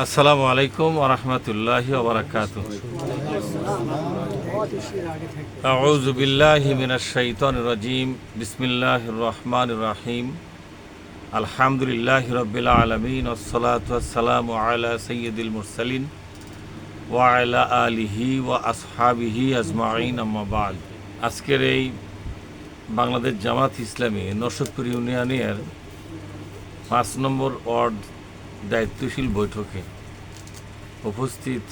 আসসালামু আলাইকুম ওয়া রাহমাতুল্লাহি ওয়া বারাকাতুহু। আউযু বিল্লাহি মিনাশ শাইতানির রাজীম। বিসমিল্লাহির রহমানির রহিম। আলহামদুলিল্লাহি রাব্বিল আলামিন ওয়াস সালাতু ওয়াস সালামু আলা সাইয়্যিদিল মুরসালিন ওয়া আলা আলিহি ওয়া আসহাবিহি আজমাইন, আম্মা বা'দ। আজকের এই বাংলাদেশ জামাত ইসলামী নরসদপুর ইউনিয়নের 5 নম্বর ওয়ার্ড দায়িত্বশীল বৈঠকে উপস্থিত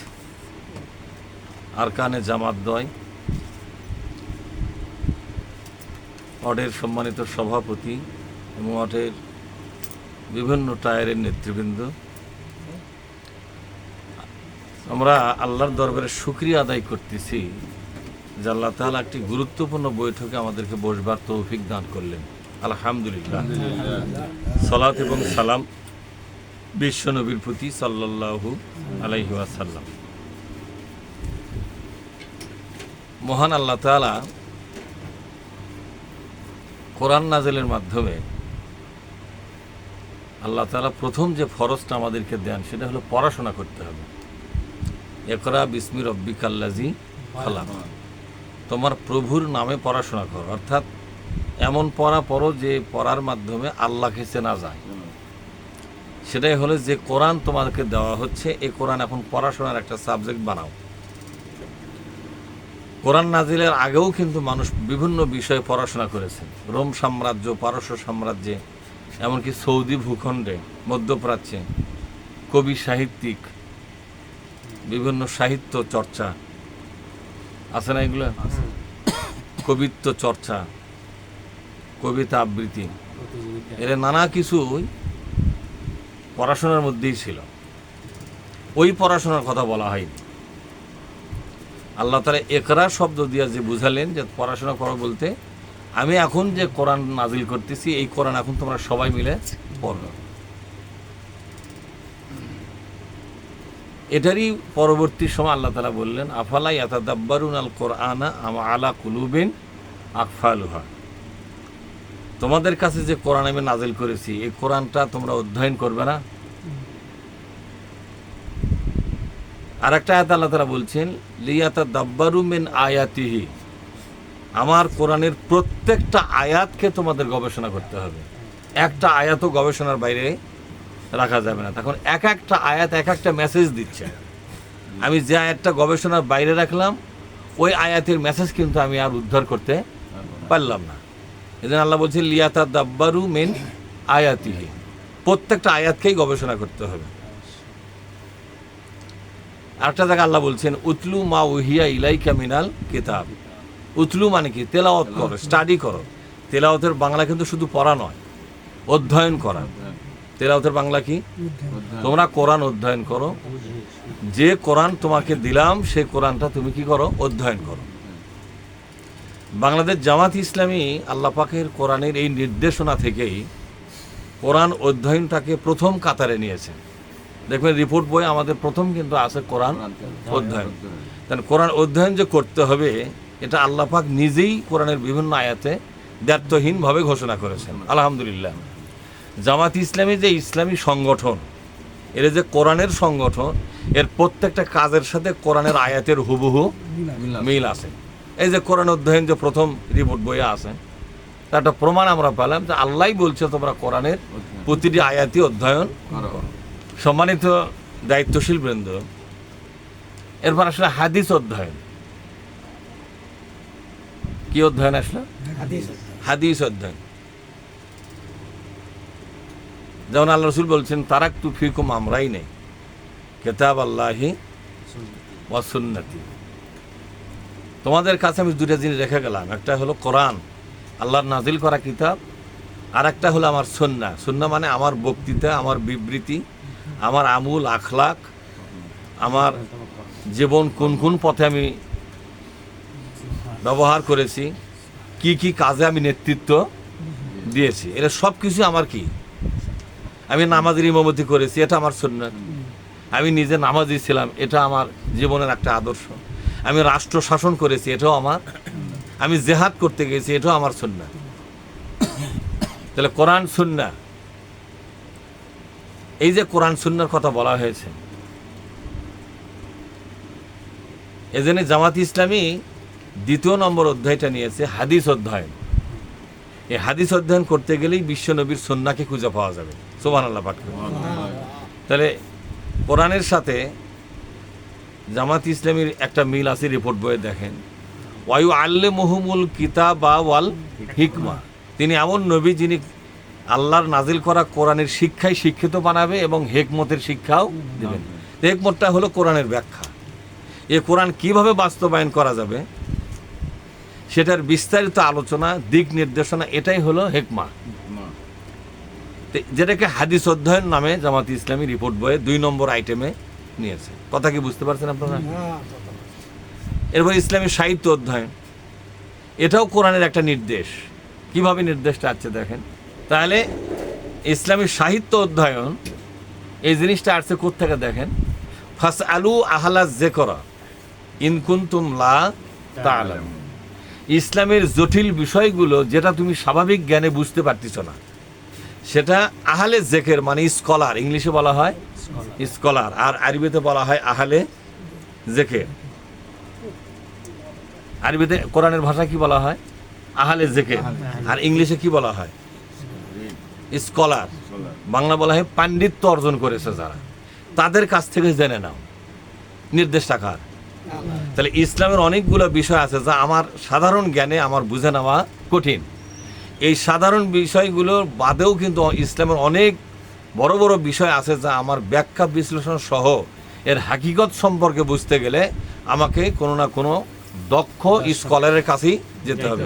আরকানে জামাতদ্বয়, ওয়ার্ডের সম্মানিত সভাপতি এবং ওয়ার্ডের বিভিন্ন টায়ারের নেতৃবৃন্দ, আমরা আল্লাহর দরবারে শুকরিয়া আদায় করতেছি যে আল্লাহ তাআলা একটি গুরুত্বপূর্ণ বৈঠকে আমাদেরকে বসবার তৌফিক দান করলেন। আলহামদুলিল্লাহ। সালাত এবং সালাম বিশ্ব নবীর প্রতি সাল্লাল্লাহু আলাইহি ওয়াসাল্লাম। মহান আল্লাহ তাআলা কোরআন নাযিলের মাধ্যমে আল্লাহ তাআলা প্রথম যে ফরজটা আমাদেরকে দেন সেটা হলো পড়াশোনা করতে হবে। ইকরা বিসমি রব্বিকাল্লাযী খালাক, তোমার প্রভুর নামে পড়াশোনা করো, অর্থাৎ এমন পড়া পড়ো যে পড়ার মাধ্যমে আল্লাহকে চেনা যায়। সেটাই হলো যে কোরআন তোমাদেরকে দেওয়া হচ্ছে, এই কোরআন এখন পড়াশোনার একটা সাবজেক্ট বানাও। কোরআন নাজিলের আগেও কিন্তু মানুষ বিভিন্ন বিষয়ে পড়াশোনা করেছেন। রোম সাম্রাজ্য, পারস্য সাম্রাজ্যে, এমনকি সৌদি ভূখণ্ডে, মধ্যপ্রাচ্যে কবি সাহিত্যিক বিভিন্ন সাহিত্য চর্চা আছে না, এগুলো কবিত্ব চর্চা, কবিতা আবৃত্তি, এর নানা কিছুই পড়াশোনার মধ্যেই ছিল। ওই পড়াশোনার কথা বলা হয়নি। আল্লাহ তাআলা ইকরা শব্দ দিয়ে যে বুঝালেন যে পড়াশোনা করো বলতে, আমি এখন যে কোরআন নাজিল করতেছি এই কোরআন এখন তোমরা সবাই মিলে পড়ো। এটারই পরবর্তী সময় আল্লাহ তাআলা বললেন, আফালা ইয়াতাদাব্বারুনাল কোরআনা আম আলা কুলুবিন আকফালুহা, তোমাদের কাছে যে কোরআন আমি নাজিল করেছি এই কোরআনটা তোমরা অধ্যয়ন করবে না? আর একটা আয়াত আল্লাহ তাআলা বলছেন, লিয়াতাদাব্বারু মিন আয়াতিহি, আমার কোরআনের প্রত্যেকটা আয়াতকে তোমাদের গবেষণা করতে হবে। একটা আয়াতও গবেষণার বাইরে রাখা যাবে না। তখন এক একটা আয়াত এক একটা মেসেজ দিচ্ছে। আমি যে আয়াতটা গবেষণার বাইরে রাখলাম ওই আয়াতের মেসেজ কিন্তু আমি আর উদ্ধার করতে পারলাম না। এজন্য আল্লাহ বলছেন লিয়াতাদাব্বারু মিন আয়াতিহি, প্রত্যেকটা আয়াতকেই গবেষণা করতে হবে। আরেকটা জায়গায় আল্লাহ বলছেন উতলু মা উহিয়া ইলাইকা মিনাল কিতাব। উতলু মানে কি? তেলাওয়াত করো, স্টাডি করো। তেলাওয়াতের বাংলা কিন্তু শুধু পড়া নয়, অধ্যয়ন করা। তেলাওয়াতের বাংলা কি? তোমরা কোরআন অধ্যয়ন করো। যে কোরআন তোমাকে দিলাম সেই কোরআনটা তুমি কি করো? অধ্যয়ন করো। বাংলাদেশ জামাত ইসলামী আল্লাহ পাকের কোরআনের এই নির্দেশনা থেকেই কোরআন অধ্যয়নটাকে প্রথম কাতারে নিয়েছে। দেখবেন রিপোর্ট বই আমাদের প্রথম কিন্তু আছে কোরআন অধ্যয়ন। কারণ কোরআন অধ্যয়ন যে করতে হবে এটা আল্লাহ পাক নিজেই কোরআনের বিভিন্ন আয়াতে দ্ব্যর্থহীনভাবে ঘোষণা করেছেন। আলহামদুলিল্লাহ। জামাত ইসলামী যে ইসলামী সংগঠন, এর যে কোরআনের সংগঠন, এর প্রত্যেকটা কাজের সাথে কোরআনের আয়াতের হুবহু মিল আছে। এই যে কোরআন অধ্যয়ন যে প্রথম রিপোর্ট বইয়ে আছে তার একটা প্রমাণ আমরা পেলাম যে আল্লাহই বলছে তোমরা কোরআনের প্রতিটি আয়াতই অধ্যয়ন করো। সম্মানিত দায়িত্বশীল বৃন্দ, এরপর আসলে হাদিস অধ্যয়ন। কি অধ্যয়ন আসলে? হাদিস অধ্যয়ন। যেমন আল্লাহ রাসূল বলছেন তারাকতু ফিকুম আমরাইনি কিতাব আল্লাহি ওয়া সুন্নতি, তোমাদের কাছে আমি দুটো জিনিস রেখে গেলাম। একটা হলো কোরআন, আল্লাহর নাজিল করা কিতাব, আর একটা হলো আমার সুন্নাহ। সুন্নাহ মানে আমার বক্তৃতা, আমার বিবৃতি, আমার আমুল আখলাক, আমার জীবন কোন কোন পথে আমি ব্যবহার করেছি, কি কি কাজে আমি নেতৃত্ব দিয়েছি, এটা সব কিছু আমার কি। আমি নামাজের ইমামতি করেছি, এটা আমার সুন্নাত। আমি নিজে নামাজি ছিলাম, এটা আমার জীবনের একটা আদর্শ। আমি রাষ্ট্র শাসন করেছি, এটাও আমার। আমি জেহাদ করতে গেছি, এটাও আমার সুন্নাত। তাহলে কোরআন সুন্নাহ, এই যে কোরআন সুন্নাহর কথা বলা হয়েছে, এজন্য জামাত ইসলামী 2 নম্বর অধ্যায়টা নিয়েছে হাদিস অধ্যয়ন। এই হাদিস অধ্যয়ন করতে গেলেই বিশ্ব নবীর সুন্নাহকে খুঁজে পাওয়া যাবে। সুবহানাল্লাহ পাঠ করুন। তাহলে কোরআনের সাথে জামাত ইসলামীর একটা মিল আছে, রিপোর্ট বইয়ে দেখেন, ওয়ায়ু আল্লিমুহুমুল কিতাবা ওয়াল হিকমা, তিনি এমন নবী যিনি আল্লাহর নাজিল করা কোরআনের শিক্ষায় শিক্ষিত বানাবে এবং হেকমতের শিক্ষাও দেবেন। হেকমতটা হলো কোরআনের ব্যাখ্যা। এ কোরআন কিভাবে বাস্তবায়ন করা যাবে সেটার বিস্তারিত আলোচনা, দিক নির্দেশনা, এটাই হলো হেকমা, যেটাকে হাদিস অধ্যয়ন নামে জামাত ইসলামী রিপোর্ট বইয়ে 2 নম্বর আইটেমে নিয়েছে। কথা কি বুঝতে পারছেন আপনারা? এরপর ইসলামী সাহিত্য অধ্যয়ন, এটাও কোরআনের একটা নির্দেশ। কিভাবে নির্দেশটা আছে দেখেন। তাহলে ইসলামী সাহিত্য অধ্যয়ন এই জিনিসটা আসছে কোত্থেকে দেখেন, ফাসআলু আহলা যিকরা ইন কুনতুম লা তা'লামুন। ইসলামের জটিল বিষয়গুলো যেটা তুমি স্বাভাবিক জ্ঞানে বুঝতে পারতেছ না, সেটা আহলে জেকের মানে স্কলার, ইংলিশে বলা হয় স্কলার, আর আরবিতে বলা হয় আহলে জেকের। আরবিতে কোরআনের ভাষা কি বলা হয়? আহলে জেকের। আর ইংলিশে কি বলা হয়? স্কলার। বাংলা বলা হয় পাণ্ডিত্য অর্জন করেছে যারা, তাদের কাছ থেকে জেনে নাও। নির্দেশটা কার? তাহলে ইসলামের অনেকগুলো বিষয় আছে যা আমার সাধারণ জ্ঞানে আমার বুঝে নেওয়া কঠিন। এই সাধারণ বিষয়গুলো বাদেও কিন্তু ইসলামের অনেক বড় বড় বিষয় আছে যা আমার ব্যাখ্যা বিশ্লেষণ সহ এর হাকিকত সম্পর্কে বুঝতে গেলে আমাকে কোনো না কোনো দক্ষ স্কলারের কাছেই যেতে হবে।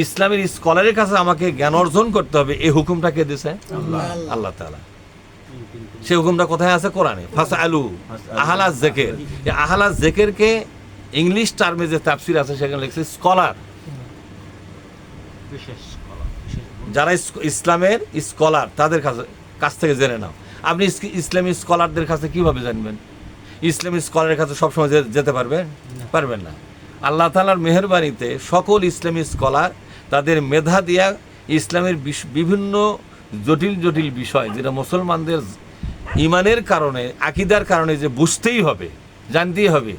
ইসলামের স্কলারের কাছে আমাকে জ্ঞান অর্জন করতে হবে। এই হুকুমটা কে দিয়েছে? আল্লাহ তাআলা। সেই হুকুমটা কোথায় আছে? কোরআনে। ফাসআলু আহলা যিকর। এই আহলা যিকরকে ইংলিশ টার্মে যে তাফসীর আছে সেখানে লিখছে স্কলার, যারা ইসলামের স্কলার, তাদের কাছ থেকে জেনে নাও। আপনি ইসলামী স্কলারদের কাছে কিভাবে জানবেন? ইসলামী স্কলারের কাছে সবসময় যেতে পারবেন না। আল্লাহ তাআলার মেহেরবানিতে সকল ইসলামী স্কলার তাদের মেধা দিয়া ইসলামের বিভিন্ন জটিল জটিল বিষয়, যেটা মুসলমানদের ইমানের কারণে, আকীদার কারণে যে বুঝতেই হবে, জানতেই হবে,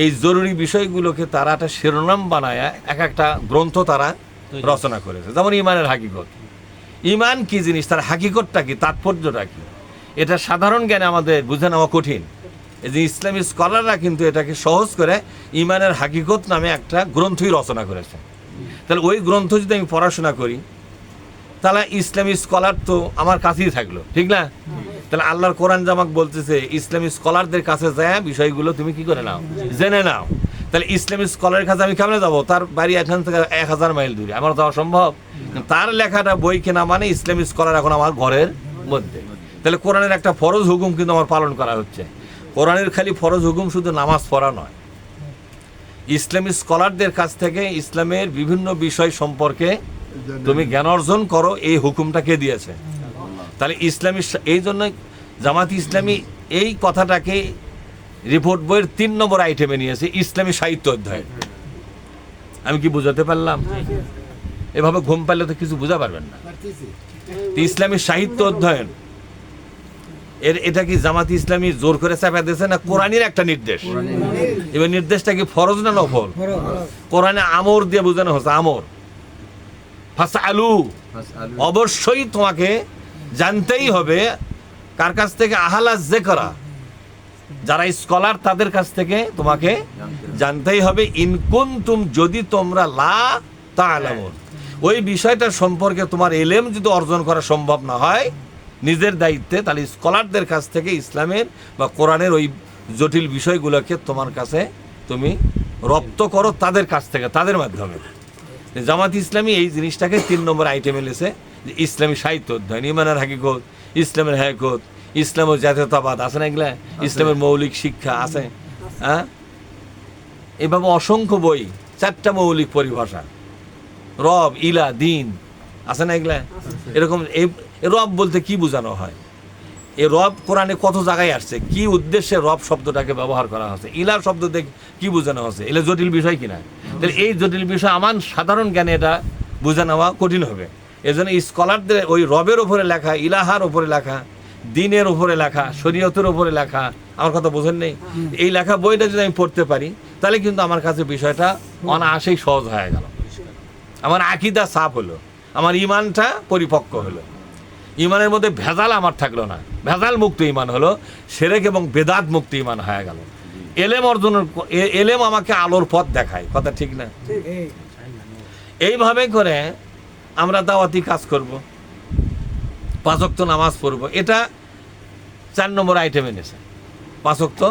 এই জরুরি বিষয়গুলোকে তারা একটা শিরোনাম বানায় এক একটা গ্রন্থ তারা রচনা করেছে। যেমন ইমানের হাকিকত, ইমান কি জিনিস, তার হাকিকতটা কি, তাৎপর্যটা কি, এটা সাধারণ জ্ঞানে আমাদের বুঝে নেওয়া কঠিন। এই যে ইসলামী স্কলাররা কিন্তু এটাকে সহজ করে ইমানের হাকিকত নামে একটা গ্রন্থই রচনা করেছে। তাহলে ওই গ্রন্থ যদি আমি পড়াশোনা করি, তাহলে ইসলামী স্কলার তো আমার কাছেই থাকলো, ঠিক না? তাহলে আল্লাহর কোরআন জামাক বলতেছে ইসলামী স্কলারদের কাছে যায় বিষয়গুলো তুমি কি করে নাও, জেনে নাও। তাহলে ইসলামী স্কলারের কাছে আমি কেমনে যাবো? তার বাড়ি এখান থেকে 1000 মাইল দূরে, আমার যাওয়া সম্ভব? তার লেখাটা বই কেনা মানে ইসলামী স্কলার এখন আমার ঘরের মধ্যে। তাহলে কোরআনের একটা ফরজ হুকুম কিন্তু আমার পালন করা হচ্ছে। কোরআনের খালি ফরজ হুকুম শুধু নামাজ পড়া নয়, ইসলামী স্কলারদের কাছ থেকে ইসলামের বিভিন্ন বিষয় সম্পর্কে তুমি জ্ঞান অর্জন করো, এই হুকুমটা কে দিয়েছে? তাহলে ইসলামী, এই জন্য জামাত ইসলামী এই কথাটাকে রিপোর্ট বইয়ের 3 নম্বর আইটেমে নিয়েছে, ইসলামী সাহিত্য অধ্যয়ন। আমি কি বুঝাতে পারলাম? এভাবে ঘুম পাইলে তো কিছু বুঝা পারবেন না। ইসলামী সাহিত্য অধ্যয়ন এটা কি জামাত ইসলামী জোর করে চাপা দিয়েছে না কোরআনের একটা নির্দেশ? এবার নির্দেশটা কি ফরজ না নফল? কোরআনে আমর দিয়ে বোঝানো হচ্ছে, আমর। ফাসআলু, অবশ্যই তোমাকে জানতেই হবে কার কাছ থেকে? আহলা যিকরা, যারা স্কলার তাদের কাছ থেকে তোমাকে জানতেই হবে। ইন কুনতুম, যদি তোমরা লা তা'লামুন, ওই বিষয়টা সম্পর্কে তোমার ইলম যদি অর্জন করা সম্ভব না হয় নিজের দায়িত্বে, তাহলে স্কলারদের কাছ থেকে ইসলামের বা কোরআনের ওই জটিল বিষয়গুলোকে তোমার কাছে তুমি রপ্ত করো, তাদের কাছ থেকে, তাদের মাধ্যমে। জামাত ইসলামী এই জিনিসটাকে 3 নম্বর আইটেমে লেছে, যে ইসলামী সাহিত্য অধ্যয়ন, ইমানের হাকিকত, ইসলামের হাকিকত, ইসলাম ও জাতীয়তাবাদ আছে না, এগুলা ইসলামের মৌলিক শিক্ষা আছে। হ্যাঁ, এভাবে অসংখ্য বই, 4টা মৌলিক পরিভাষা, রব, ইলা, দিন আছে না এগুলা। এরকম এই রব বলতে কি বোঝানো হয়? এই রব কোরআনে কত জায়গায় আসছে, কি উদ্দেশ্যে রব শব্দটাকে ব্যবহার করা হচ্ছে, ইলা শব্দ থেকে কি বোঝানো হচ্ছে, এগুলো জটিল বিষয় কিনা? তাহলে এই জটিল বিষয় আমার সাধারণ জ্ঞানে এটা বোঝা নেওয়া কঠিন হবে। এই জন্য স্কলারদের ওই রবের ওপরে লেখা, ইলাহার ওপরে লেখা, দিনের উপরে লেখা, শরীয়তের উপরে লেখা, আমার কথা বোঝেন নেই, এই লেখা বইটা যদি আমি পড়তে পারি তাহলে কিন্তু আমার কাছে বিষয়টা অনায়াসেই সহজ হয়ে গেল, আমার আকীদা সাফ হলো, আমার ইমানটা পরিপক্ক হলো, ইমানের মধ্যে ভেজাল আমার থাকলো না, ভেজাল মুক্ত ইমান হলো, শিরক এবং বেদাত মুক্ত ইমান হয়ে গেল। এলেম অর্জনের এলেম আমাকে আলোর পথ দেখায়, কথা ঠিক না? এইভাবে করে আমরা দাওয়াতি কাজ করব, 5 ওয়াক্ত নামাজ পড়ব, এটা 4 নম্বর আইটেম এনেছে, 5 ওয়াক্ত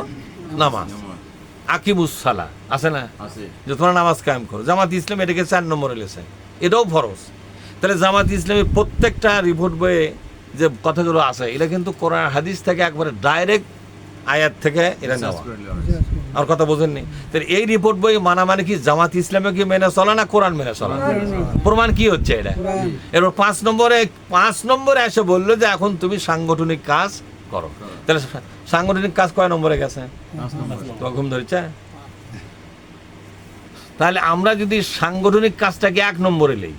নামাজ, আকিমুস সালা আছে না, যে তোমরা নামাজ কায়েম করো। জামাত ইসলাম এটাকে 4 নম্বরে লেছে, এটাও ফরজ। তাহলে জামাত ইসলামের প্রত্যেকটা রিপোর্ট বইয়ে যে কথাগুলো আছে এটা কিন্তু কোরআন হাদিস থেকে একবারে ডাইরেক্ট আয়াত থেকে এটা নেওয়া। আর কথা বোঝেননি? তাহলে এই রিপোর্ট বই মানা মানে কি জামাত ইসলামে কি মেনে চলা না কোরআন মেনে চলা? প্রমাণ কি হচ্ছে এটা? এরপর 5 নম্বরে এসে বললো যে এখন তুমি সাংগঠনিক কাজ করো। তাহলে সাংগঠনিক কাজ কয় নম্বরে গেছে? তোমার ঘুম ধরেছে? তাহলে আমরা যদি সাংগঠনিক কাজটাকে 1 নম্বরে নেই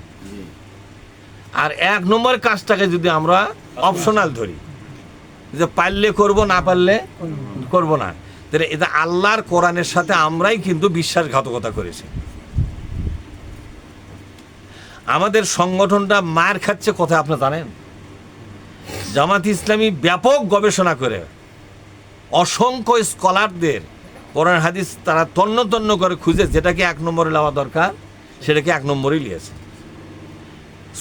আর 1 নম্বর কাজটাকে যদি আমরা অপশনাল ধরি, যে পারলে করব না পারলে করব না, তাহলে এটা আল্লাহর কোরআনের সাথে আমরাই কিন্তু বিশ্বাসঘাতকতা করেছি। আমাদের সংগঠনটা মার খাচ্ছে কোথায় আপনি জানেন? জামাত ইসলামী ব্যাপক গবেষণা করে অসংখ্য স্কলারদের কোরআন হাদিস তারা তন্ন করে খুঁজে যেটাকে 1 নম্বরে নেওয়া দরকার সেটাকে 1 নম্বরেই নিয়েছে।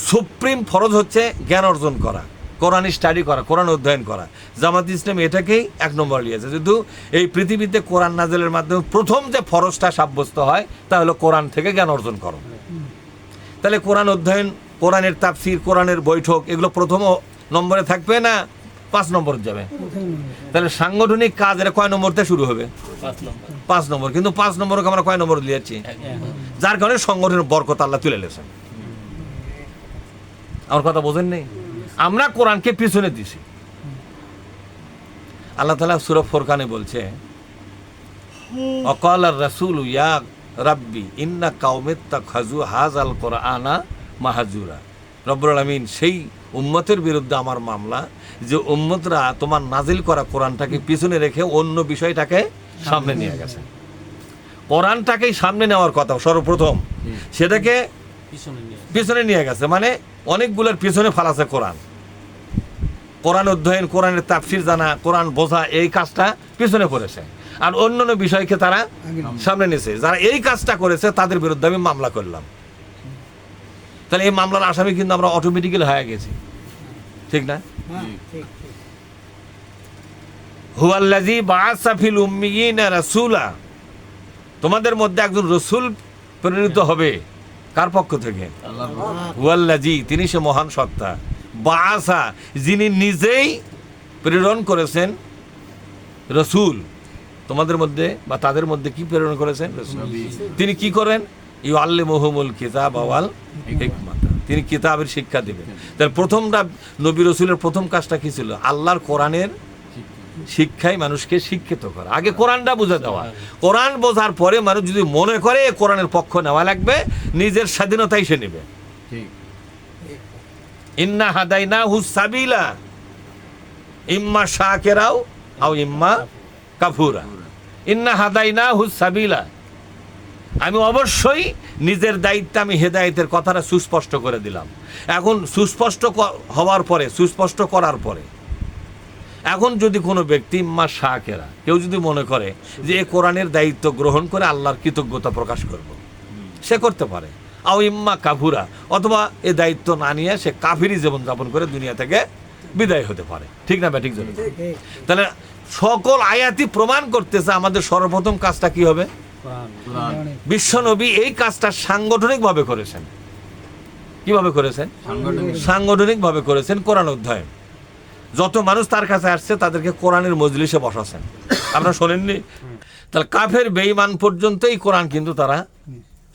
সুপ্রিম ফরজ হচ্ছে জ্ঞান অর্জন করা, কোরআন স্টাডি করা, কোরআন অধ্যয়ন করা। জামাত ইসলাম এটাকেই 1 নম্বর নিয়েছে। যেহেতু এই পৃথিবীতে কোরআন নাজেলের মাধ্যমে প্রথম যে ফরজটা সাব্যস্ত হয় তা হলো কোরআন থেকে জ্ঞান অর্জন করো। তাহলে কোরআন অধ্যয়ন, কোরআনের তাফসির, কোরআনের বৈঠক এগুলো প্রথম নম্বরে থাকবে না 5 নম্বরে যাবে? তাহলে সাংগঠনিক কাজ এটা কয় নম্বরতে শুরু হবে? 5 নম্বর। কিন্তু 5 নম্বরকে আমরা কয় নম্বর দিয়েছি? যার কারণে সংগঠনের বরকত আল্লাহ তুলে নিয়েছেন। আমার কথা বোঝেন নেই? আমরা কোরআনকে পিছনে দিছি। আল্লাহ তাআলা সূরা ফুরকানে বলছে, ওয়াকাল আর-রাসূল ইয়া রাব্বি ইন্না কাওমিত্তাখাযু হাযাল কুরআনা মাহজুরা। রব্বুল আলামিন সেই উম্মতের বিরুদ্ধে আমার মামলা যে উম্মতরা তোমার নাজিল করা কোরআনটাকে পিছনে রেখে অন্য বিষয়টাকে সামনে নিয়ে গেছে। কোরআনটাকেই সামনে নেওয়ার কথা সর্বপ্রথম, সেটাকে পিছনে নিয়ে গেছে, মানে অনেকগুলোর পিছনে ফালাছে কোরআন। কোরআন অধ্যয়ন, কোরআনের তাফসির জানা, কোরআন বোঝা, এই কাজটা পিছনে করেছে, আর অন্যান্য বিষয়কে তারা সামনে নিয়েছে। যারা এই কাজটা করেছে তাদের বিরুদ্ধে আমি মামলা করলাম। তাহলে এই মামলার আসামি কিন্তু আমরা অটোমেটিক্যালি হয়ে গেছি, ঠিক না? হুয়াল্লাযী বাআসা ফিল উম্মিয়িনা রাসূলা, তোমাদের মধ্যে একজন রাসূল প্রেরিত হবে। কার পক্ষ থেকে? হুয়াল্লাযী, তিনি সে মহান সত্তা, বাআসা, যিনি নিজেই প্রেরণ করেছেন রাসূল তোমাদের মধ্যে বা তাদের মধ্যে। কি প্রেরণ করেছেন? রাসূল। তিনি কি করেন? ইউআল্লিমুহুমুল কিতাব ওয়াল হিকমাত, তিনি কিতাবের শিক্ষা দিবেন। তাহলে প্রথমটা নবী রাসূলের প্রথম কাজটা কি ছিল? আল্লাহর কোরআনের শিক্ষায় মানুষকে শিক্ষিত করা, আগে কোরআনটা বুঝে দেওয়া। কোরআন বোঝার পরে মানুষ যদি মনে করে কোরআনের পক্ষ নেওয়া লাগবে, নিজের স্বাধীনতাই সে নেবে। ইন্না হাদাইনাহু সাবিলা ইম্মা শাকিরাও আও ইম্মা কাফুরা। ইন্না হাদাইনাহু সাবিলা, আমি অবশ্যই নিজের দায়িত্বে আমি হেদায়েতের কথাটা সুস্পষ্ট করে দিলাম। এখন সুস্পষ্ট হওয়ার পরে, সুস্পষ্ট করার পরে এখন যদি কোনো ব্যক্তি ইম্মা শাকিরা, কেউ যদি মনে করে যে এই কোরআনের দায়িত্ব গ্রহণ করে আল্লাহর কৃতজ্ঞতা প্রকাশ করব, সে করতে পারে। আও ইম্মা কাফুরা, অথবা এই দায়িত্ব না নিয়ে সে কাফিরি জীবনযাপন করে দুনিয়া থেকে বিদায় হতে পারে, ঠিক না ব্যাঠিক জন্য? তাহলে সকল আয়াতই প্রমাণ করতেছে আমাদের সর্বপ্রথম কাজটা কি হবে? বিশ্বনবী এই কাজটা সাংগঠনিকভাবে করেছেন। কিভাবে করেছেন? সাংগঠনিকভাবে করেছেন। কোরআন অধ্যয়ন, যত মানুষ তার কাছে আসছে তাদেরকে কোরআনের মজলিসে বসাছেন। আপনারা শোনেননি? তাহলে কাফের বেঈমান পর্যন্ত এই কোরআন কিন্তু তারা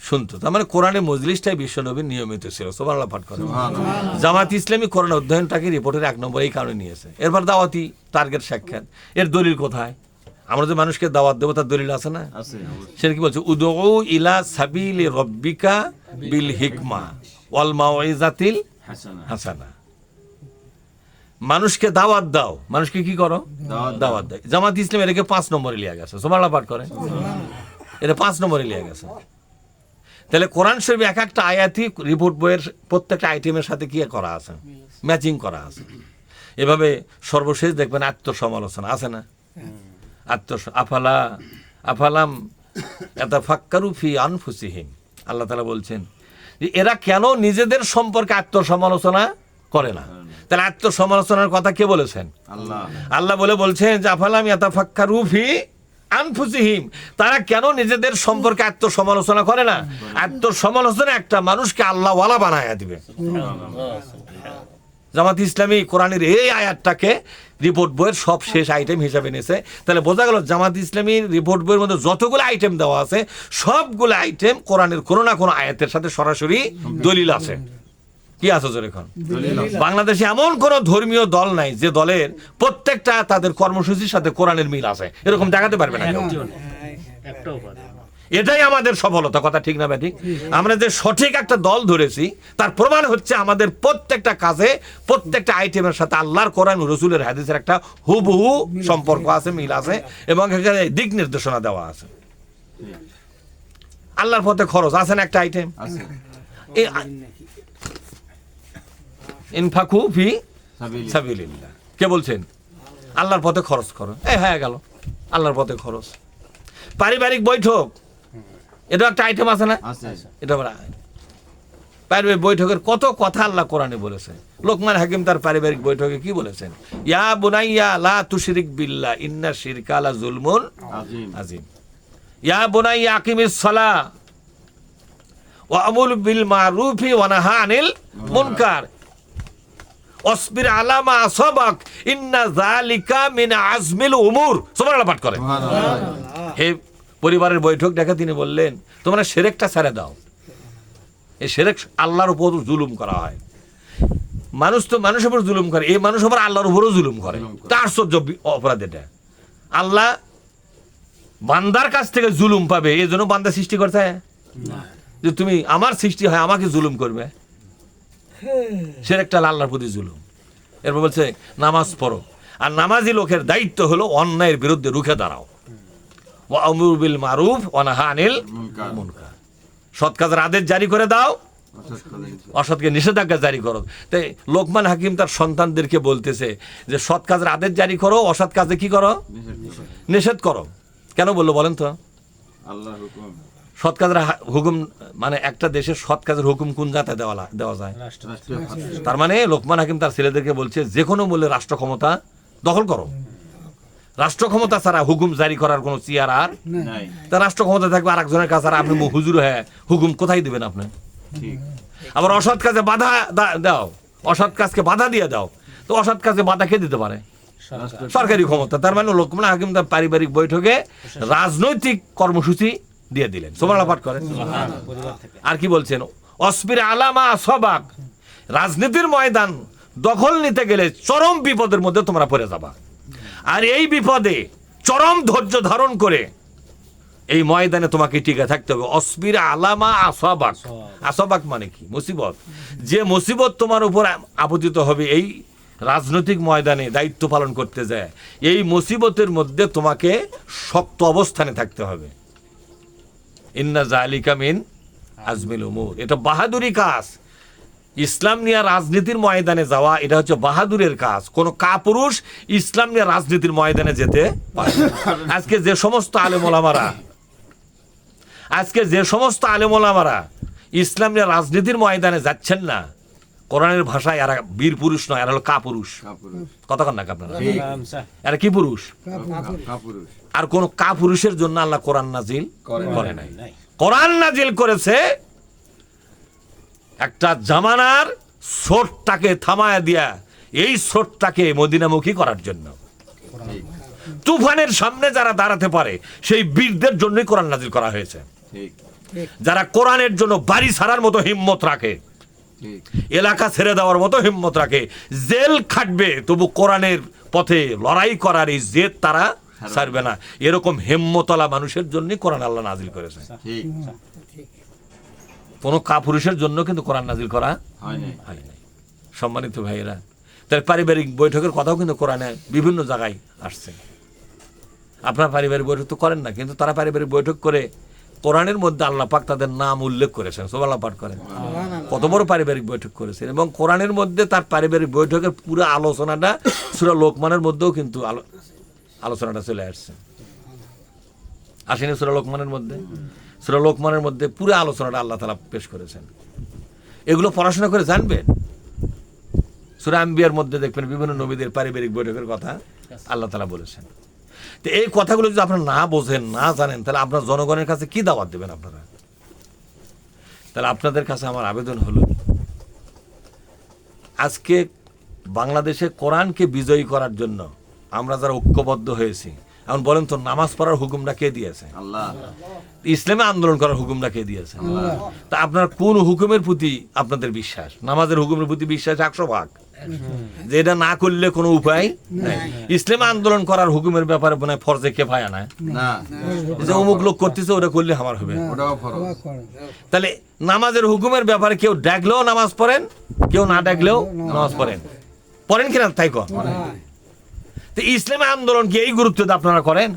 শুনতো। তার মানে কোরআনের মজলিসটাই বিশ্বনবীর নিয়মিত ছিল। সুবহানাল্লাহ পাঠ করেন। জামাত ইসলামী কোরআন অধ্যয়নটাকে রিপোর্টের 1 নম্বর এই কারণে নিয়েছে। এরপর দাওয়াতি টার্গেট সাক্ষাৎ, এর দলিল কোথায়? আমরা যে মানুষকে দাওয়াত দেবো তার দলিল আছে না? সেটা কি বলছে? উদউ ইলা সাবিলি রব্বিকা বিল হিকমা ওয়াল মাউইজাতিল হাসানা। মানুষকে দাওয়াত দাও, মানুষকে কি করো? দাওয়াত দেয়। জামাত ইসলাম এটাকে 5 নম্বরে লিয়া গেছে। সুবহানাল্লাহ পাঠ করেন। এটা 5 নম্বরে লিয়ে গেছে। তাহলে কোরআন শরীফ এক একটা আয়াতই রিপোর্ট বইয়ের প্রত্যেকটা আইটেমের সাথে কি করা আছে, ম্যাচিং করা আছে। এভাবে সর্বশেষ দেখবেন আত্মসমালোচনা আছে না, আফালাম ইয়াতাফাক্কারু ফি আনফুসিহিম, আল্লাহ তাআলা বলছেন যে এরা কেন নিজেদের সম্পর্কে আত্মসমালোচনা করে না। তাহলে আত্মসমালোচনার কথা কে বলেছেন? আল্লাহ বলছেন যে আফালাম ইয়াতাফাক্কারু ফি আনফুসিহিম, তারা কেন নিজেদের সম্পর্কে আত্মসমালোচনা করে না? আত্মসমালোচনা একটা মানুষকে আল্লাহওয়ালা বানায়া দিবে। জামাত ইসলামী কোরআনের এই আয়াতটাকে রিপোর্ট বইয়ের সব শেষ আইটেম হিসাবে নিয়েছে। তাহলে বোঝা গেল জামাত ইসলামীর রিপোর্ট বইয়ের মধ্যে যতগুলো আইটেম দেওয়া আছে সবগুলো আইটেম কোরআনের কোনো না কোনো আয়াতের সাথে সরাসরি দলিল আছে। কি আছে জোরে এখন? বাংলাদেশে এমন কোন ধর্মীয় দল নাই যে দলের প্রত্যেকটা তাদের কর্মসূচির সাথে কোরআনের মিল আছে, এরকম দেখাতে পারবে না। এটাই আমাদের সফলতা, কথা ঠিক না ঠিক? আমরা যে সঠিক একটা দল ধরেছি তার প্রমাণ হচ্ছে আমাদের প্রত্যেকটা কাজে প্রত্যেকটা আইটেমের সাথে আল্লাহর কোরআন রসুলের হাদিসের একটা হুবহু সম্পর্ক আছে, মিল আছে, এবং এখানে দিক নির্দেশনা দেওয়া আছে। আল্লাহর পথে খরচ আছে না একটা আইটেম, ইনফাকু ফি সাবিলিল্লাহ, কে বলছেন? আল্লাহর পথে খরচ করো, হ্যাঁ গেল আল্লাহর পথে খরচ। পারিবারিক বৈঠক, এটা একটা আইটেম আছে না? এটা পারিবারিক বৈঠকের কত কথা আল্লাহ কোরআনে বলেছে। লোকমান হাকিম তার পারিবারিক বৈঠকে কি বলেছেন? ইয়া বুনাইয়া লা তুশরিক বিল্লাহ ইন্না শিরকা লা যুলমুন আযীম। ইয়া বুনাইয়া আকিমিস সালাহ ওয়া আমুর বিল মারুফি ওয়া নাহা আনিল মুনকার অসবির আলা মা আসাবাক ইন্না যালিকা মিন আজমিল উমুর। সুবহানাল্লাহ পাঠ করেন। হে পরিবারের বৈঠক ডেকে তিনি বললেন তোমরা শিরকটা ছেড়ে দাও। এই শিরক আল্লাহর উপর জুলুম করা হয়। মানুষ তো মানুষের উপর জুলুম করে, এই মানুষ আবার আল্লাহর উপরও জুলুম করে। তা আশ্চর্য অপরাধ এটা। আল্লাহ বান্দার কাছ থেকে জুলুম পাবে এই জন্য বান্দা সৃষ্টি করতে যে তুমি আমার সৃষ্টি হয় আমাকে জুলুম করবে, শিরকটা আল্লাহর প্রতি জুলুম। এরপর বলছে নামাজ পড়ো, আর নামাজি লোকের দায়িত্ব হলো অন্যায়ের বিরুদ্ধে রুখে দাঁড়াও। ওয়া আমরু বিল মারুফ ওয়া নাহা আনিল মুনকার, সৎ কাজের আদেশ জারি করে দাও, অসৎকে নিষেধাজ্ঞা জারি করো। তাই লোকমান হাকিম তার সন্তানদেরকে বলতেছে যে সৎ কাজের আদেশ জারি করো, অসৎ কাজে কি করো? নিষেধ করো। কেন বললো বলেন তো? আল্লাহর হুকুম। সৎ কাজের হুকুম মানে একটা দেশের সৎ কাজের হুকুম কোন জাতে দেওয়া যায়? তার মানে লোকমান হাকিম তার ছেলেদেরকে বলছে যে কোনো মূল্যে রাষ্ট্র ক্ষমতা দখল করো। রাষ্ট্র ক্ষমতা ছাড়া হুকুম জারি করার কোনো চেয়ার আর নাই। তা রাষ্ট্র ক্ষমতা থাকবে আর একজনের কাছে, আর আপনি হুজুর হ্যাঁ হুকুম কোথায় দিবেন আপনি? আবার অসৎ কাজে বাধা দাও, অসৎ কাজকে বাধা দিয়ে দাও, তো অসৎ কাজে বাধা কে দিতে পারে? সরকারি ক্ষমতা। তার মানে লোকমান হাকিম তার পারিবারিক বৈঠকে রাজনৈতিক কর্মসূচি দিয়ে দিলেন। সুবহানাল্লাহ পাঠ করেন। আর কি বলছেন? অসবির আলামা আসবাক, রাজনীতির ময়দান দখল নিতে গেলে চরম বিপদের মধ্যে তোমরা পড়ে যাবা, আর এই বিপদে চরম ধৈর্য ধারণ করে এই ময়দানে তোমাকে টিকে থাকতে হবে। অসবির আলামা আসবাক, আসবাক মানে কি? মুসিবত। যে মুসিবত তোমার উপর আপতিত হবে এই রাজনৈতিক ময়দানে দায়িত্ব পালন করতে যায়, এই মুসিবতের মধ্যে তোমাকে শক্ত অবস্থানে থাকতে হবে। ইন্না যালিকা মিন আজমিল উমুর, এটা বাহাদুরি কাজ। ইসলাম নিয়ে রাজনীতির ময়দানে যাওয়া এটা হচ্ছে বাহাদুরের কাজ। কোন কাপুরুষ ইসলাম নিয়ে রাজনীতির ময়দানে যেতে পারে না। আজকে যে সমস্ত আলেম ওলামারা ইসলাম নিয়ে রাজনীতির ময়দানে যাচ্ছেন না, কোরআনের ভাষায় এরা বীর পুরুষ নয়, এরা হলো কাপুরুষ। কতক্ষণ না আপনারা? এরা কি পুরুষ? আর কোন কাপুরুষের জন্য আল্লাহ কোরআন নাজিল করে নাই। কোরআন নাজিল করেছে একটা জামানার স্রোতটাকে থামায়া দিয়া এই স্রোতটাকে মদিনামুখী করার জন্য। তুফানের সামনে যারা দাঁড়াতে পারে সেই বীরদের জন্যই কোরআন নাজিল করা হয়েছে। যারা কোরআনের জন্য বাড়ি ছাড়ার মতো হিম্মত রাখে, এলাকা ছেড়ে দেওয়ার মতো হিম্মত রাখে, জেল খাটবে তবু কোরআনের পথে লড়াই করার এই জেদ তারা ছাড়বে না, এরকম হিম্মতলা মানুষের জন্য কোরআন আল্লাহ নাজিল করেছে। কোন কাপুরুষের জন্য কিন্তু কোরআন নাজিল করা হয় নাই। সম্মানিত ভাইয়েরা, তার পারিবারিক বৈঠকের কথাও কিন্তু কোরআনে বিভিন্ন জায়গায় আসছে। আপনার পারিবারিক বৈঠক তো করেন না, কিন্তু তারা পারিবারিক বৈঠক করে কোরআনের মধ্যে আল্লাহ পাক তাদের নাম উল্লেখ করেছেন, সুবহানাল্লাহ পাঠ করেন। কত বড় পারিবারিক বৈঠক করেছেন, এবং কোরআনের মধ্যে তার পারিবারিক বৈঠকের পুরো আলোচনাটা সূরা লোকমানের মধ্যেও কিন্তু আলোচনাটা চলে আসছে, আসেনি সূরা লোকমানের মধ্যে? সূরা লোকমানের মধ্যে পুরো আলোচনাটা আল্লাহ তাআলা পেশ করেছেন। এগুলো পড়াশোনা করে জানবেন। সূরা আম্বিয়ার মধ্যে দেখবেন বিভিন্ন নবীদের পারিবারিক বৈঠকের কথা আল্লাহ তাআলা বলেছেন। তো এই কথাগুলো যদি আপনারা না বোঝেন, না জানেন, তাহলে আপনার জনগণের কাছে কি দাওয়াত দেবেন আপনারা? তাহলে আপনাদের কাছে আমার আবেদন হলো, আজকে বাংলাদেশে কোরআনকে বিজয়ী করার জন্য আমরা যারা ঐক্যবদ্ধ হয়েছি, এখন বলেন তো নামাজ পড়ার হুকুমটা কে দিয়েছে? আল্লাহ। ইসলামে আন্দোলন করার হুকুমটা কে দিয়েছে? আল্লাহ। তা আপনার কোন হুকুমের প্রতি আপনাদের বিশ্বাস? নামাজের হুকুমের প্রতি বিশ্বাস 100%, যে এটা না করলে কোনো উপায় নাই। ইসলামে আন্দোলন করার হুকুমের ব্যাপারে মনে হয় ফরজে কিফায়া না, যে অমুক লোক করতেছে ওটা করলে আমার হবে। তাহলে নামাজের হুকুমের ব্যাপারে কেউ ডাকলেও নামাজ পড়েন, কেউ না ডাকলেও নামাজ পড়েন, পড়েন কিনা তাই কর। তো ইসলামে আন্দোলন কি এই গুরুত্ব আপনারা করেন?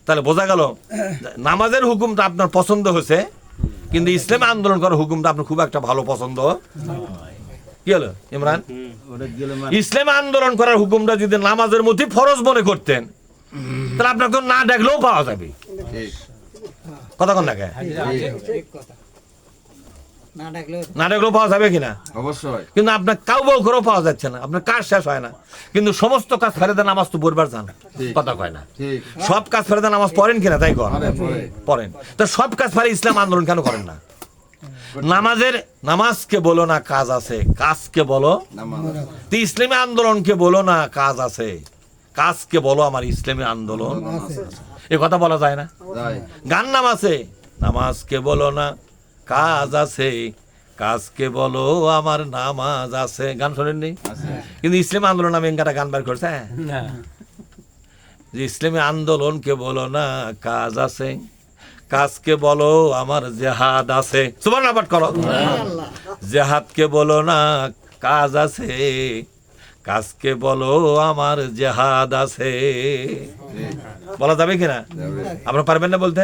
তাহলে বোঝা গেল নামাজের হুকুমটা আপনার পছন্দ হয়েছে, কিন্তু ইসলামে আন্দোলন করার হুকুমটা আপনার খুব একটা ভালো পছন্দ। কি হলো ইমরান? ইসলামে আন্দোলন করার হুকুমটা যদি নামাজের মধ্যে ফরজ মনে করতেন, তাহলে আপনার তো না ডাকলেও পাওয়া যাবে। কথা কন না কে? না ডাকলেও পাওয়া যাবে কিনা? অবশ্যই। কিন্তু আপনার কাউ বাউ করেও পাওয়া যাচ্ছে না, আপনার কাজ শেষ হয় না, কিন্তু সমস্ত কাজ ফেরে দেন, নামাজ তো পড়বার যান। কথা কয় না? সব কাজ ফেরে দেন, নামাজ পড়েন কিনা? তাই কর, পড়েন। তো সব কাজ ফেরে ইসলাম আন্দোলন কেন করেন না? নামাজকে বলো না কাজ আছে, কাজকে বলো। তো ইসলামী আন্দোলনকে বলো না কাজ আছে, কাজকে বলো আমার ইসলামী আন্দোলন। এ কথা বলা যায় না? গান নাম আছে, নামাজকে বলো না কাজ আছে, কাজকে বলো আমার নামাজ আছে। গান শোনেননি? কিন্তু ইসলামী আন্দোলন আমি একটা গান বার করছে, যে ইসলামী আন্দোলনকে বলো না কাজ আছে, কাজকে বলো আমার জেহাদ আছে। সুবহানাল্লাহ পাঠ করো। জেহাদকে বলো না কাজ আছে, কাজকে বলো আমার জেহাদ আছে। বলা যাবে কিনা? আপনারা পারবেন না বলতে?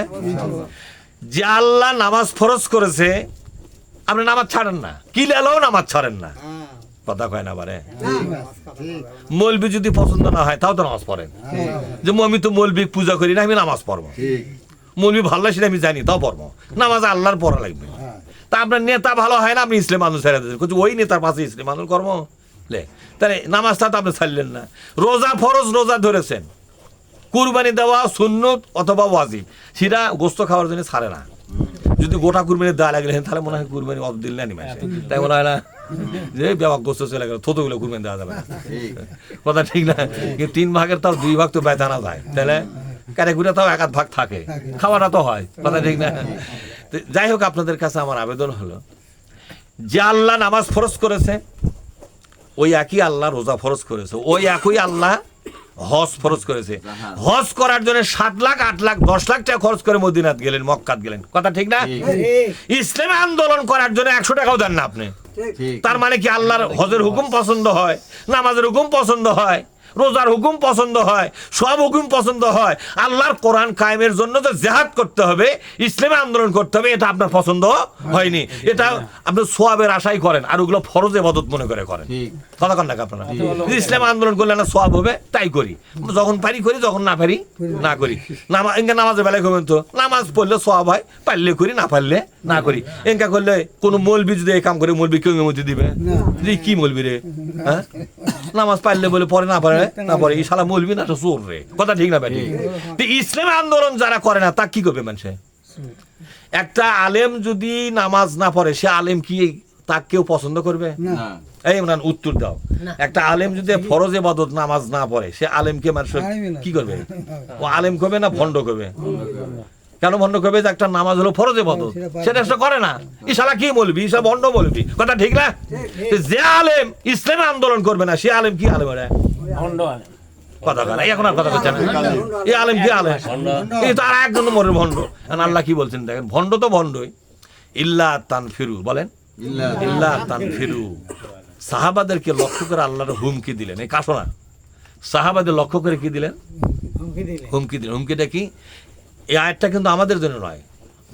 যে আল্লাহ নামাজ ফরজ করেছে, আপনি নামাজ ছাড়েন না, কি লেলেও নামাজ ছাড়েন না। কথা কয় না বারে? মৌলবি যদি পছন্দ না হয় তাও তো নামাজ পড়েন। যে আমি তো মৌলবি পূজা করি না, আমি নামাজ পড়বো। মৌলবি ভালো সেটা আমি জানি, তাও পড়বো। নামাজ আল্লাহর পড়া লাগবে। তা আপনার নেতা ভালো হয় না, আপনি ইসলাম আন্দোলন ছেড়ে দেন, ওই নেতার পাশে ইসলাম আন্দোলন কর্ম লে। তাহলে নামাজটা তো আপনি ছাড়লেন না। রোজা ফরজ, রোজা ধরেছেন। কুরবানি দেওয়া সুন্নত অথবা ওয়াজিব, সেটা গোস্ত খাওয়ার জন্য ছাড়ে না। যদি গোটা কুরবানি দেওয়া লাগলে তাহলে মনে হয় কুরবানি অফ দিল না নিমাসে, তাই মনে হয় না? যে ব্যাপক গোস্ত চলে গেল, থতগুলো কুরবানি দেওয়া যাবে না। কথা ঠিক না? কিন্তু 3 ভাগের তাও 2 ভাগ তো ব্যয় আনা যায়, তাহলে ক্যাটাগরি তাও 1/2 ভাগ থাকে, খাওয়াটা তো হয়। কথা ঠিক না? যাই হোক, আপনাদের কাছে আমার আবেদন হলো, যে আল্লাহ নামাজ ফরজ করেছে, ওই একই আল্লাহ রোজা ফরজ করেছে, ওই একই আল্লাহ হজ ফরজ করেছে। হজ করার জন্য 7 লাখ 8 লাখ 10 লাখ টাকা খরচ করে মদিনাত গেলেন, মক্কাত গেলেন। কথা ঠিক না? ইসলামে আন্দোলন করার জন্য 100 টাকাও দেন না আপনি। তার মানে কি আল্লাহর হজের হুকুম পছন্দ হয়, নামাজের হুকুম পছন্দ হয়, রোজার হুকুম পছন্দ হয়, সব হুকুম পছন্দ হয়। আল্লাহর কোরআন কায়েমের জন্য যে জিহাদ করতে হবে, ইসলামে আন্দোলন করতে হবে, এটা আপনার পছন্দ হয়নি। এটা আপনি সোয়াবের আশাই করেন, আর ওগুলো ফরজ ইবাদত মনে করে করেন। কথা কন না আপনারা? ইসলামে আন্দোলন করলে না সোয়াব হবে, তাই করি। যখন পারি করি, যখন না পারি না করি। নামাজের বেলায় করবেন তো, নামাজ পড়লে সোয়াব হয়, পারলে করি, না পারলে না করি। এনকা করলে কোনো মৌলবি যদি এই কাম করে, মৌলবি কেউ মধ্যে দিবে যে কি মৌলবি রে? হ্যাঁ, নামাজ পারলে বলে পরে, না পারে না পরে, এই শালা মৌলবি না চোর রে। কথা ঠিক না ভাই? ইসলামী আন্দোলন যারা করে না, তা কি করবে মানুষে? একটা আলেম যদি নামাজ না পড়ে, সে আলেম কি তাকে কেউ পছন্দ করবে? এই ইমরান উত্তর দাও। একটা আলেম যদি ফরজ ইবাদত নামাজ না পড়ে, সে আলেমকে মানুষ কি করবে? ও আলেম করবে না ভণ্ড করবে? কেন ভণ্ড করবে? যে একটা নামাজ হলো ফরজ ইবাদত, সেটা সে করে না, এই শালা কি বলবি? সে ভণ্ড বলবি। কথা ঠিক না? যে আলেম ইসলামী আন্দোলন করবে না, সে আলেম কি আলেম? কথা বলে এখন আর কথা বলছে না। এই আলেম কি আলেম? এই তো আর একজন মরে ভণ্ড। আল্লাহ কি বলছেন দেখেন, ভণ্ড তো ভণ্ডই। ইল্লা তানফিরু, বলেন ইল্লা তানফিরু। সাহাবাদেরকে লক্ষ্য করে আল্লাহর হুমকি দিলেন। এই কাশোনা সাহাবাদের লক্ষ্য করে কি দিলেন? হুমকি দিলেন। হুমকিটা কি? এই আয়াতটা কিন্তু আমাদের জন্য নয়,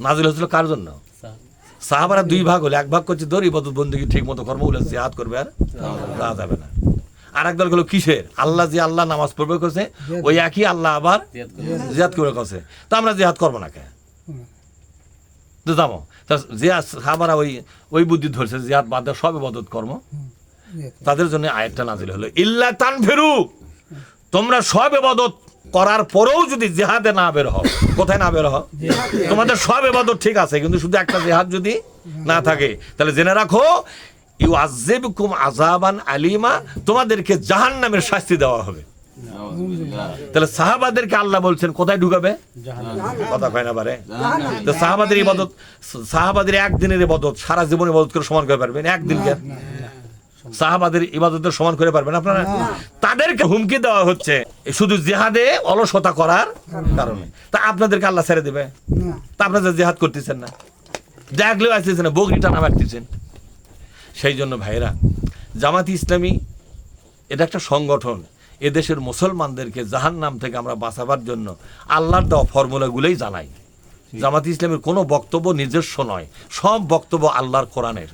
নাজিল হয়েছিল কার জন্য? সাহাবারা দুই ভাগ হলে, এক ভাগ করছে দৌড় ইবাদত বন্দেগী ঠিক মতো কর্ম বলে জিহাদ করবে আর যাওয়া যাবে না। আর এক দল হলো কিসের? আল্লাহ যে আল্লাহ নামাজ পড়বে করছে, ওই একই আল্লাহ আবার জিহাদ করবে করছে, তা আমরা জিহাদ করবো না কে? তো যাবো জিহাদ, সাহাবারা ওই বুদ্ধি ধরছে জিহাদ বাদ দেওয়া সব ইবাদত কর্ম, তাদের জন্য আয়াতটা নাজিল হলো ইল্লা তানফিরু, তোমরা সব ইবাদত করার পরেও যদি জিহাদে না বের হও, কোথায় না বের হও? তোমাদের সব ইবাদত ঠিক আছে, কিন্তু শুধু একটা জিহাদ যদি না থাকে, তাহলে জেনে রাখো ইউআযযিবকুম আযাবান আলিমা, তোমাদেরকে জাহান্নামের শাস্তি দেওয়া হবে। তাহলে সাহাবাদেরকে আল্লাহ বলছেন কোথায় ঢুকাবে? কথা কয় না পারে। তো সাহাবাদের ইবাদত, সাহাবাদের একদিনের ইবাদত সারা জীবন ইবাদত করে সমান করে পারবেন? একদিনকে সাহাবাদের ইবাদতের সমান করে পারবেন আপনারা? তাদেরকে হুমকি দেওয়া হচ্ছে শুধু জিহাদে অলসতা করার কারণে। তা আপনাদেরকে আল্লাহ ছেড়ে দেবে? তা আপনারা জিহাদ করতেছেন না, দেখলেও আসতেছেন না, বগরি টানা মারতেছেন। সেই জন্য ভাইরা, জামাত ইসলামী এটা একটা সংগঠন, এদেশের মুসলমানদেরকে জাহান্নাম থেকে আমরা বাঁচাবার জন্য আল্লাহর দেওয়া ফর্মুলাগুলোই জানাই। জামাত ইসলামের কোনো বক্তব্য নিজস্ব নয়, সব বক্তব্য আল্লাহর কোরআনের,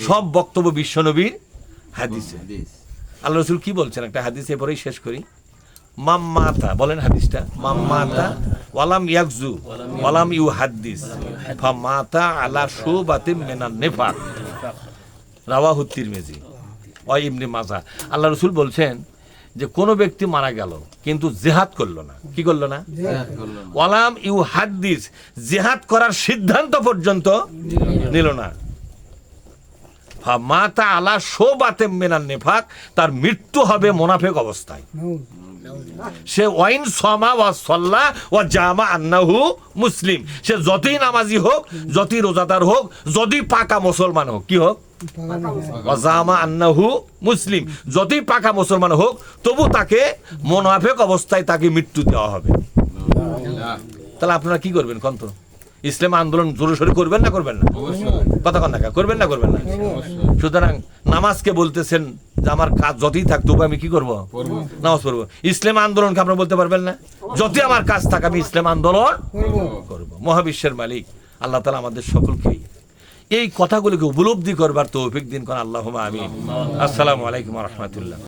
সব বক্তব্য বিশ্বনবীর হাদিসে। আল্লাহ রাসূল কি বলছেন একটা হাদিসে, পরেই শেষ করি। মাম্মাতা, বলেন হাদিসটা, মাম্মাতা ওয়ালাম ইয়াকজু ওয়ালাম ইউহাদ্দিস ফামাতা আলা শুবাতিন মিনান নিফাক, রাওয়াহু তিরমিজি ওয়া ইবনে মাজাহ। আল্লাহ রাসূল বলছেন যে কোন ব্যক্তি মারা গেল কিন্তু জিহাদ করলো না, কি করলো না? ওয়ালাম ইউহাদ্দিস, জিহাদ করার সিদ্ধান্ত পর্যন্ত নিল না, ফামাতা আলা শুবাতিন মিনান নিফাক, তার মৃত্যু হবে মুনাফিক অবস্থায়। সে ওয়াইন সামা ওয়া সাল্লা ওয়া জামা আন্নাহু মুসলিম, সে যতই নামাজি হোক, যতই রোজাদার হোক, যতই পাকা মুসলমান হোক, কি হোক? ওয়া জামা আন্নাহু মুসলিম, যতই পাকা মুসলমান হোক, তবু তাকে মুনাফিক অবস্থায় তাকে মৃত্যু দেওয়া হবে। তাহলে আপনারা কি করবেন কোন তো? ইসলাম আন্দোলন জোরে করবেন না করবেন না? কথা কন না, করবেন না করবেন না? সুতরাং নামাজকে বলতেছেন যে আমার কাজ যতই থাক তবু আমি কি করব? নামাজ পড়বো। ইসলাম আন্দোলনকে আপনারা বলতে পারবেন না যতই আমার কাজ থাক আমি ইসলাম আন্দোলন করব। মহাবিশ্বের মালিক আল্লাহ তাআলা আমাদের সকলকেই এই কথাগুলোকে উপলব্ধি করবার তৌফিক দিন, কোন আল্লাহুম্মা আমিন। আসসালামু আলাইকুম ওয়া রাহমাতুল্লাহ।